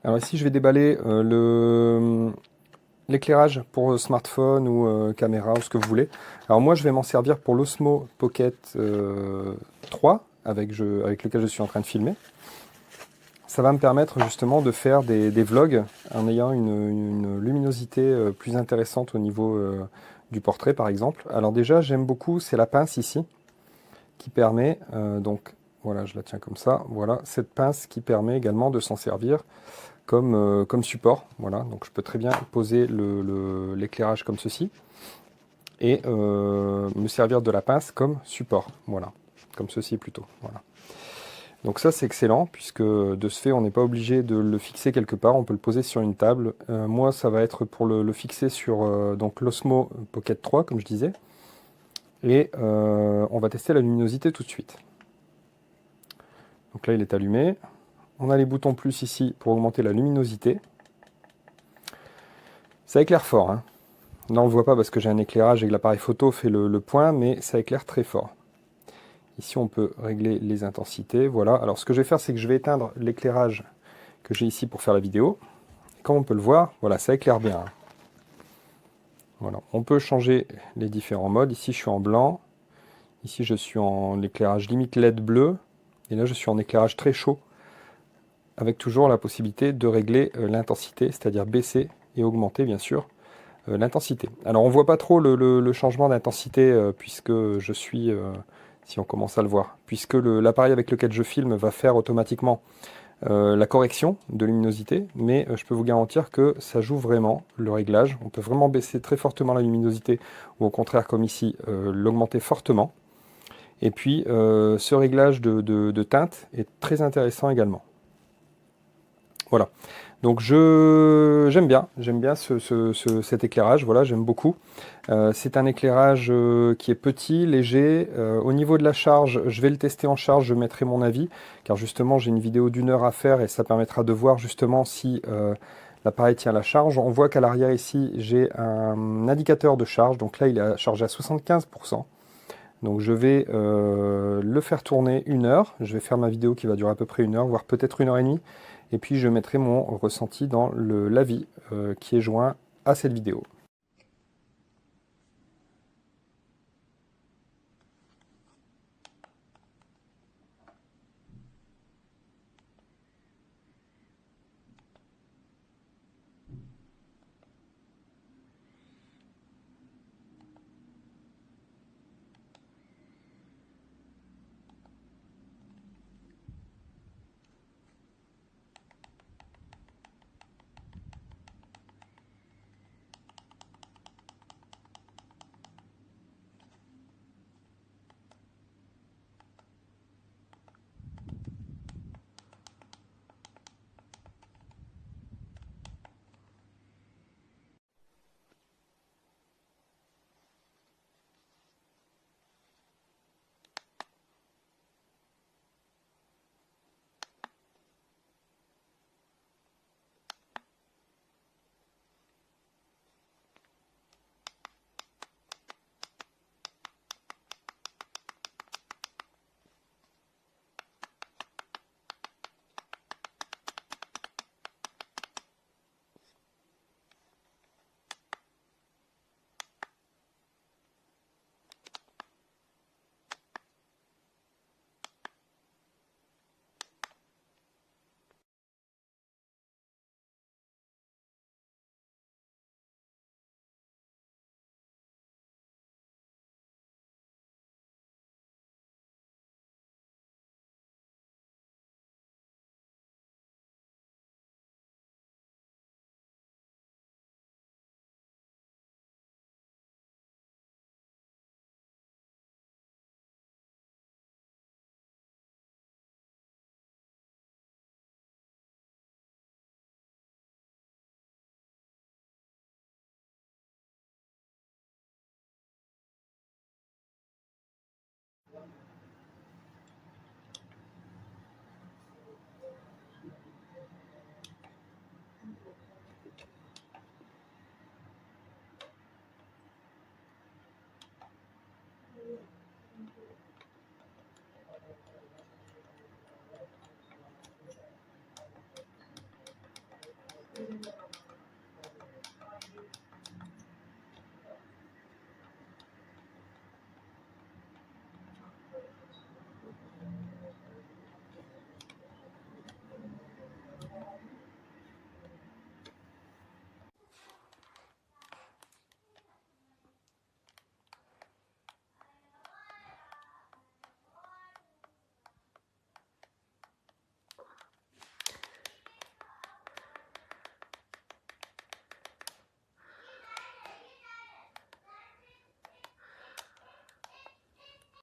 Alors ici, je vais déballer l'éclairage pour smartphone ou caméra ou ce que vous voulez. Alors moi, je vais m'en servir pour l'Osmo Pocket 3 avec lequel je suis en train de filmer. Ça va me permettre justement de faire des vlogs en ayant une luminosité plus intéressante au niveau du portrait par exemple. Alors déjà, j'aime beaucoup, c'est la pince ici qui permet, donc voilà, je la tiens comme ça, voilà, cette pince qui permet également de s'en servir comme support. Voilà, donc je peux très bien poser l'éclairage comme ceci et me servir de la pince comme support. Voilà, comme ceci plutôt. Voilà. Donc ça c'est excellent puisque de ce fait on n'est pas obligé de le fixer quelque part, on peut le poser sur une table. Moi ça va être pour le fixer sur donc l'Osmo Pocket 3 comme je disais. Et on va tester la luminosité tout de suite. Donc là il est allumé. On a les boutons plus ici pour augmenter la luminosité. Ça éclaire fort, hein. Là on ne le voit pas parce que j'ai un éclairage et que l'appareil photo fait le point, mais ça éclaire très fort. Ici on peut régler les intensités, voilà. Alors ce que je vais faire, c'est que je vais éteindre l'éclairage que j'ai ici pour faire la vidéo. Et comme on peut le voir, voilà, ça éclaire bien, hein. Voilà. On peut changer les différents modes. Ici je suis en blanc, ici je suis en éclairage limite LED bleu, et là je suis en éclairage très chaud, avec toujours la possibilité de régler l'intensité, c'est-à-dire baisser et augmenter bien sûr l'intensité. Alors on ne voit pas trop le changement d'intensité puisque je suis, si on commence à le voir, puisque l'appareil avec lequel je filme va faire automatiquement la correction de luminosité, mais je peux vous garantir que ça joue vraiment le réglage. On peut vraiment baisser très fortement la luminosité ou au contraire comme ici l'augmenter fortement. Et puis ce réglage de teinte est très intéressant également. Voilà. Donc j'aime bien cet éclairage, voilà, j'aime beaucoup. C'est un éclairage qui est petit, léger. Au niveau de la charge, je vais le tester en charge, je mettrai mon avis, car justement j'ai une vidéo d'1 heure à faire et ça permettra de voir justement si l'appareil tient la charge. On voit qu'à l'arrière ici, j'ai un indicateur de charge, donc là il est chargé à 75%. Donc je vais le faire tourner 1 heure, je vais faire ma vidéo qui va durer à peu près 1 heure, voire peut-être 1 heure et demie, et puis je mettrai mon ressenti dans l'avis qui est joint à cette vidéo.